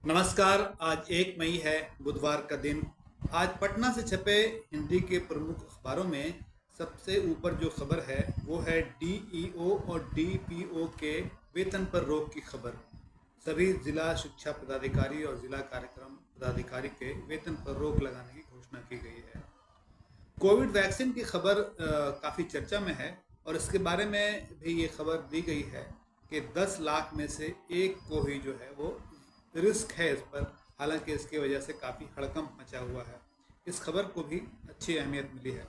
नमस्कार। आज 1 मई है, बुधवार का दिन। आज पटना से छपे हिंदी के प्रमुख अखबारों में सबसे ऊपर जो खबर है वो है डीईओ और डीपीओ के वेतन पर रोक की खबर। सभी जिला शिक्षा पदाधिकारी और जिला कार्यक्रम पदाधिकारी के वेतन पर रोक लगाने की घोषणा की गई है। कोविड वैक्सीन की खबर काफ़ी चर्चा में है और इसके बारे में भी ये खबर दी गई है कि 10 लाख में से एक को ही जो है वो रिस्क है इस पर। हालांकि इसकी वजह से काफ़ी हड़कंप मचा हुआ है। इस खबर को भी अच्छी अहमियत मिली है।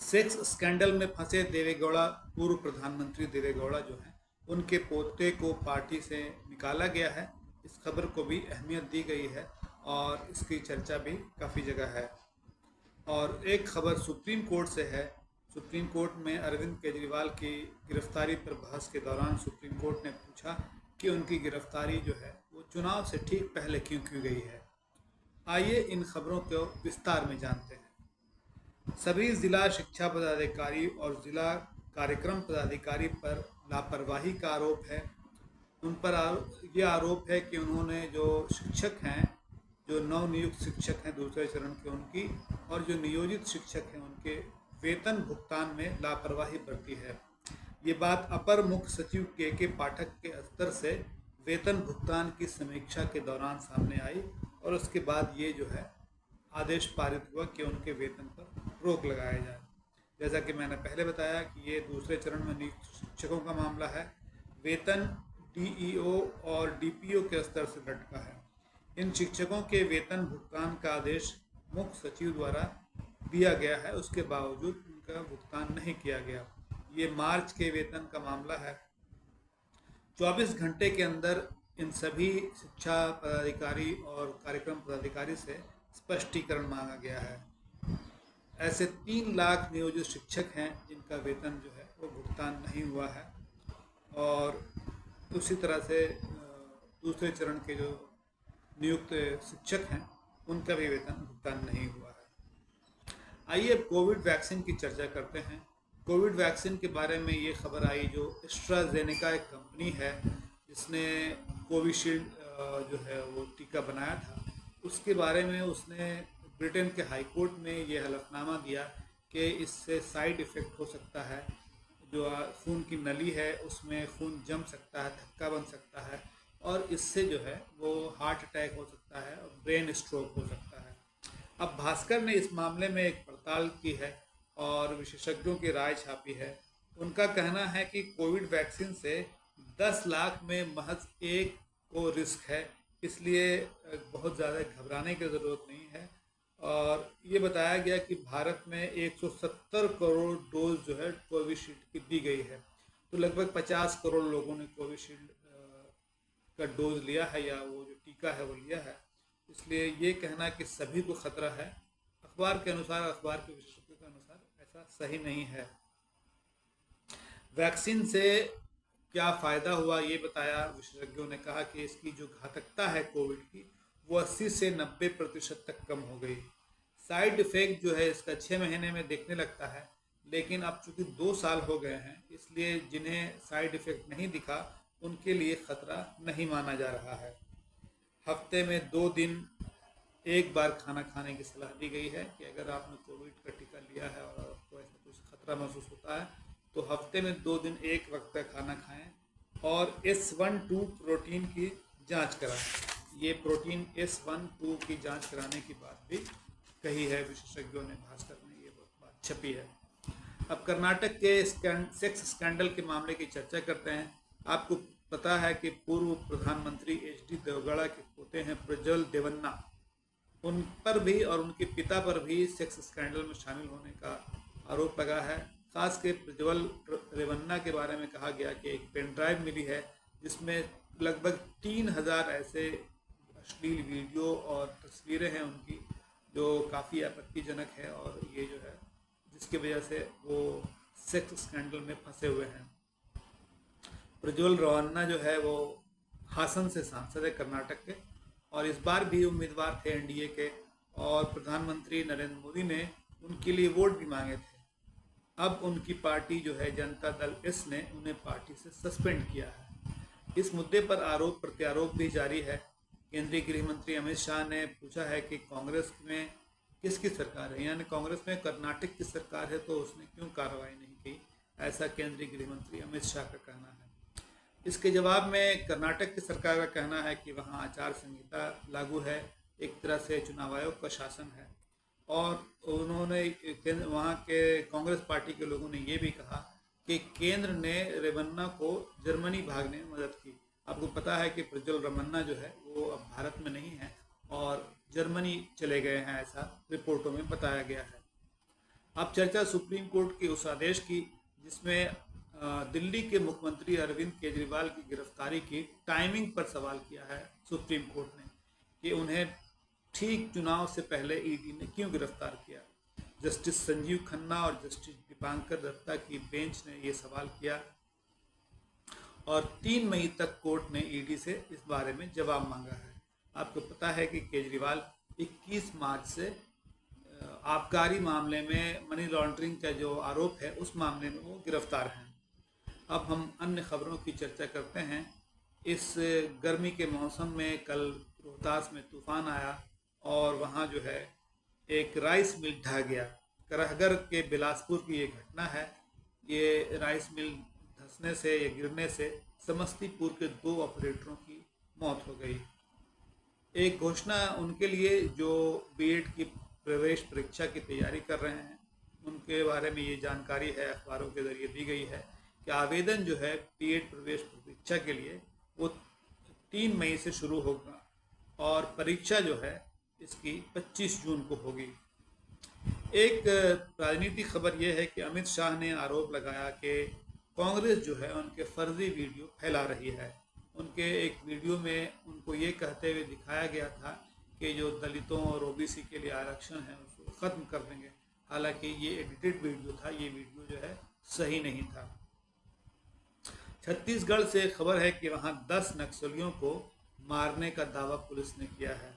सेक्स स्कैंडल में फंसे देवेगौड़ा, पूर्व प्रधानमंत्री देवेगौड़ा जो हैं उनके पोते को पार्टी से निकाला गया है। इस खबर को भी अहमियत दी गई है और इसकी चर्चा भी काफ़ी जगह है। और एक खबर सुप्रीम कोर्ट से है। सुप्रीम कोर्ट में अरविंद केजरीवाल की गिरफ्तारी पर बहस के दौरान सुप्रीम कोर्ट ने पूछा कि उनकी गिरफ्तारी जो है वो चुनाव से ठीक पहले क्यों की गई है। आइए इन खबरों को विस्तार में जानते हैं। सभी जिला शिक्षा पदाधिकारी और जिला कार्यक्रम पदाधिकारी पर लापरवाही का आरोप है। उन पर यह आरोप है कि उन्होंने जो शिक्षक हैं, जो नवनियुक्त शिक्षक हैं दूसरे चरण के, उनकी और जो नियोजित शिक्षक हैं उनके वेतन भुगतान में लापरवाही बरती है। ये बात अपर मुख्य सचिव के पाठक के स्तर से वेतन भुगतान की समीक्षा के दौरान सामने आई और उसके बाद ये जो है आदेश पारित हुआ कि उनके वेतन पर रोक लगाया जाए। जैसा कि मैंने पहले बताया कि ये दूसरे चरण में नियुक्त शिक्षकों का मामला है। वेतन डीईओ और डीपीओ के स्तर से लटका है। इन शिक्षकों के वेतन भुगतान का आदेश मुख्य सचिव द्वारा दिया गया है, उसके बावजूद उनका भुगतान नहीं किया गया। ये मार्च के वेतन का मामला है। 24 घंटे के अंदर इन सभी शिक्षा पदाधिकारी और कार्यक्रम पदाधिकारी से स्पष्टीकरण मांगा गया है। ऐसे 3 लाख नियोजित शिक्षक हैं जिनका वेतन जो है वो भुगतान नहीं हुआ है और उसी तरह से दूसरे चरण के जो नियुक्त शिक्षक हैं उनका भी वेतन भुगतान नहीं हुआ है। आइए अब कोविड वैक्सीन की चर्चा करते हैं। कोविड वैक्सीन के बारे में ये खबर आई जो एस्ट्राजेनेका एक कंपनी है जिसने कोविशील्ड जो है वो टीका बनाया था, उसके बारे में उसने ब्रिटेन के हाई कोर्ट में ये हलफनामा दिया कि इससे साइड इफ़ेक्ट हो सकता है। जो खून की नली है उसमें खून जम सकता है, थक्का बन सकता है और इससे जो है वो हार्ट अटैक हो सकता है और ब्रेन स्ट्रोक हो सकता है। अब भास्कर ने इस मामले में एक पड़ताल की है और विशेषज्ञों की राय छापी है। उनका कहना है कि कोविड वैक्सीन से 10 लाख में महज एक को रिस्क है, इसलिए बहुत ज़्यादा घबराने की ज़रूरत नहीं है। और ये बताया गया कि भारत में 170 करोड़ डोज जो है कोविशील्ड की दी गई है, तो लगभग 50 करोड़ लोगों ने कोविशील्ड का डोज लिया है या वो जो टीका है वो लिया है। इसलिए ये कहना कि सभी को खतरा है, अखबार के अनुसार, अखबार के विशेषज्ञों के अनुसार ऐसा सही नहीं है। वैक्सीन से क्या फ़ायदा हुआ ये बताया विशेषज्ञों ने। कहा कि इसकी जो घातकता है कोविड की वो 80 से 90% तक कम हो गई। साइड इफ़ेक्ट जो है इसका 6 महीने में देखने लगता है, लेकिन अब चूँकि 2 साल हो गए हैं इसलिए जिन्हें साइड इफ़ेक्ट नहीं दिखा उनके लिए ख़तरा नहीं माना जा रहा है। हफ्ते में 2 दिन एक बार खाना खाने की सलाह दी गई है कि अगर आपने कोविड का टीका लिया है और आपको ऐसा कुछ खतरा महसूस होता है तो हफ्ते में 2 दिन एक वक्त का खाना खाएं और S12 प्रोटीन की जांच कराएं। ये प्रोटीन S12 की जांच कराने की बात भी कही है विशेषज्ञों ने। भास्कर में ये बात छपी है। अब कर्नाटक के सेक्स स्कैंडल के मामले की चर्चा करते हैं। आपको पता है कि पूर्व प्रधानमंत्री HD देवगौड़ा के पोते हैं प्रज्वल देवन्ना, उन पर भी और उनके पिता पर भी सेक्स स्कैंडल में शामिल होने का आरोप लगा है। खास के प्रज्वल रेवन्ना के बारे में कहा गया कि एक पेन ड्राइव मिली है जिसमें लगभग 3000 ऐसे अश्लील वीडियो और तस्वीरें हैं उनकी जो काफ़ी आपत्तिजनक है और ये जो है जिसकी वजह से वो सेक्स स्कैंडल में फंसे हुए हैं। प्रज्वल रेवन्ना जो है वो हासन से सांसद है कर्नाटक के और इस बार भी उम्मीदवार थे NDA के और प्रधानमंत्री नरेंद्र मोदी ने उनके लिए वोट भी मांगे थे। अब उनकी पार्टी जो है जनता दल एस ने उन्हें पार्टी से सस्पेंड किया है। इस मुद्दे पर आरोप प्रत्यारोप भी जारी है। केंद्रीय गृह मंत्री अमित शाह ने पूछा है कि कांग्रेस में किसकी सरकार है, यानी कांग्रेस में कर्नाटक की सरकार है तो उसने क्यों कार्रवाई नहीं की, ऐसा केंद्रीय गृह मंत्री अमित शाह का कहना है। इसके जवाब में कर्नाटक की सरकार का कहना है कि वहाँ आचार संहिता लागू है, एक तरह से चुनाव आयोग का शासन है। और उन्होंने वहाँ के कांग्रेस पार्टी के लोगों ने ये भी कहा कि केंद्र ने रेवन्ना को जर्मनी भागने में मदद की। आपको पता है कि प्रज्वल रमन्ना जो है वो अब भारत में नहीं है और जर्मनी चले गए हैं, ऐसा रिपोर्टों में बताया गया है। अब चर्चा सुप्रीम कोर्ट के उस आदेश की जिसमें दिल्ली के मुख्यमंत्री अरविंद केजरीवाल की गिरफ्तारी की टाइमिंग पर सवाल किया है सुप्रीम कोर्ट ने कि उन्हें ठीक चुनाव से पहले ईडी ने क्यों गिरफ्तार किया। जस्टिस संजीव खन्ना और जस्टिस दीपांकर दत्ता की बेंच ने ये सवाल किया और 3 मई तक कोर्ट ने ईडी से इस बारे में जवाब मांगा है। आपको पता है कि केजरीवाल 21 मार्च से आबकारी मामले में मनी लॉन्ड्रिंग का जो आरोप है उस मामले में वो गिरफ्तार हैं। अब हम अन्य खबरों की चर्चा करते हैं। इस गर्मी के मौसम में कल रोहतास में तूफान आया और वहाँ जो है एक राइस मिल ढह गया। करहगर के बिलासपुर की ये घटना है। ये राइस मिल धंसने से या गिरने से समस्तीपुर के 2 ऑपरेटरों की मौत हो गई। एक घोषणा उनके लिए जो बीएड की प्रवेश परीक्षा की तैयारी कर रहे हैं, उनके बारे में ये जानकारी है अखबारों के जरिए दी गई है कि आवेदन जो है बीएड प्रवेश परीक्षा के लिए वो 3 मई से शुरू होगा और परीक्षा जो है इसकी 25 जून को होगी। एक राजनीतिक खबर यह है कि अमित शाह ने आरोप लगाया कि कांग्रेस जो है उनके फर्जी वीडियो फैला रही है। उनके एक वीडियो में उनको ये कहते हुए दिखाया गया था कि जो दलितों और ओबीसी के लिए आरक्षण है उसको ख़त्म कर देंगे। हालांकि ये एडिटेड वीडियो था, ये वीडियो जो है सही नहीं था। छत्तीसगढ़ से खबर है कि वहाँ 10 नक्सलियों को मारने का दावा पुलिस ने किया है।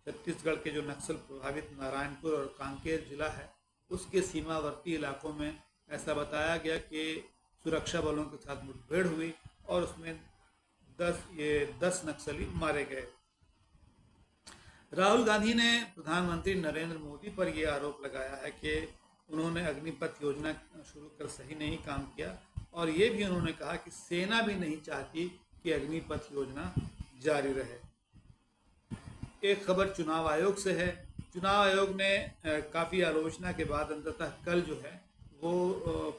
छत्तीसगढ़ के जो नक्सल प्रभावित नारायणपुर और कांकेर जिला है उसके सीमावर्ती इलाकों में ऐसा बताया गया कि सुरक्षा बलों के साथ मुठभेड़ हुई और उसमें 10 नक्सली मारे गए। राहुल गांधी ने प्रधानमंत्री नरेंद्र मोदी पर यह आरोप लगाया है कि उन्होंने अग्निपथ योजना शुरू कर सही नहीं काम किया और ये भी उन्होंने कहा कि सेना भी नहीं चाहती कि अग्निपथ योजना जारी रहे। एक खबर चुनाव आयोग से है। चुनाव आयोग ने काफ़ी आलोचना के बाद अंततः कल जो है वो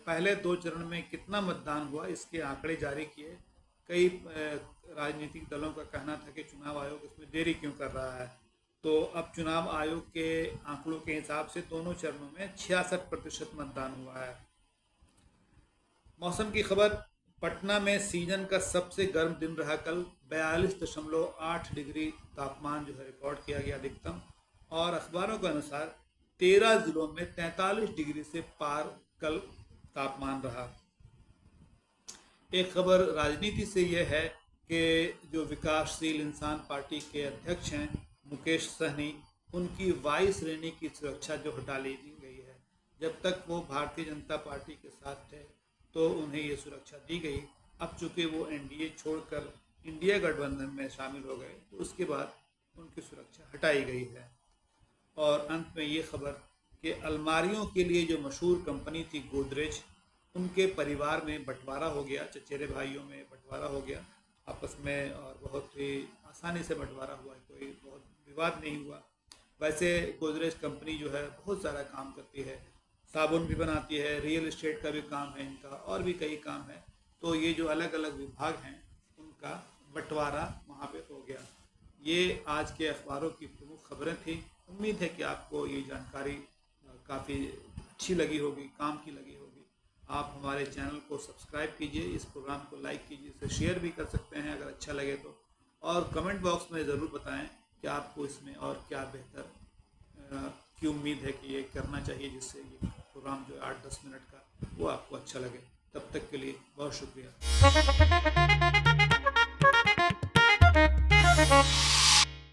पहले 2 चरण में कितना मतदान हुआ इसके आंकड़े जारी किए। कई राजनीतिक दलों का कहना था कि चुनाव आयोग इसमें देरी क्यों कर रहा है, तो अब चुनाव आयोग के आंकड़ों के हिसाब से दोनों चरणों में 66% मतदान हुआ है। मौसम की खबर, पटना में सीजन का सबसे गर्म दिन रहा कल। 42.8 डिग्री तापमान जो है रिकॉर्ड किया गया अधिकतम और अखबारों के अनुसार 13 जिलों में 43 डिग्री से पार कल तापमान रहा। एक खबर राजनीति से यह है कि जो विकासशील इंसान पार्टी के अध्यक्ष हैं मुकेश सहनी, उनकी वायु श्रेणी की सुरक्षा जो हटा ली गई है। जब तक वो भारतीय जनता पार्टी के साथ थे तो उन्हें ये सुरक्षा दी गई। अब चूँकि वो एनडीए छोड़कर इंडिया गठबंधन में शामिल हो गए तो उसके बाद उनकी सुरक्षा हटाई गई है। और अंत में ये खबर कि अलमारियों के लिए जो मशहूर कंपनी थी गोदरेज, उनके परिवार में बंटवारा हो गया, चचेरे भाइयों में बंटवारा हो गया आपस में और बहुत ही आसानी से बंटवारा हुआ, कोई बहुत विवाद नहीं हुआ। वैसे गोदरेज कंपनी जो है बहुत सारा काम करती है, साबुन भी बनाती है, रियल एस्टेट का भी काम है इनका और भी कई काम है। तो ये जो अलग अलग विभाग हैं उनका बंटवारा वहाँ पे हो गया। ये आज के अखबारों की प्रमुख खबरें थी। उम्मीद है कि आपको ये जानकारी काफ़ी अच्छी लगी होगी, काम की लगी होगी। आप हमारे चैनल को सब्सक्राइब कीजिए, इस प्रोग्राम को लाइक कीजिए, इसे शेयर भी कर सकते हैं अगर अच्छा लगे तो, और कमेंट बॉक्स में ज़रूर बताएं कि आपको इसमें और क्या बेहतर की उम्मीद है कि ये करना चाहिए जिससे ये प्रोग्राम जो 8-10 मिनट का वो आपको अच्छा लगे। तब तक के लिए बहुत शुक्रिया।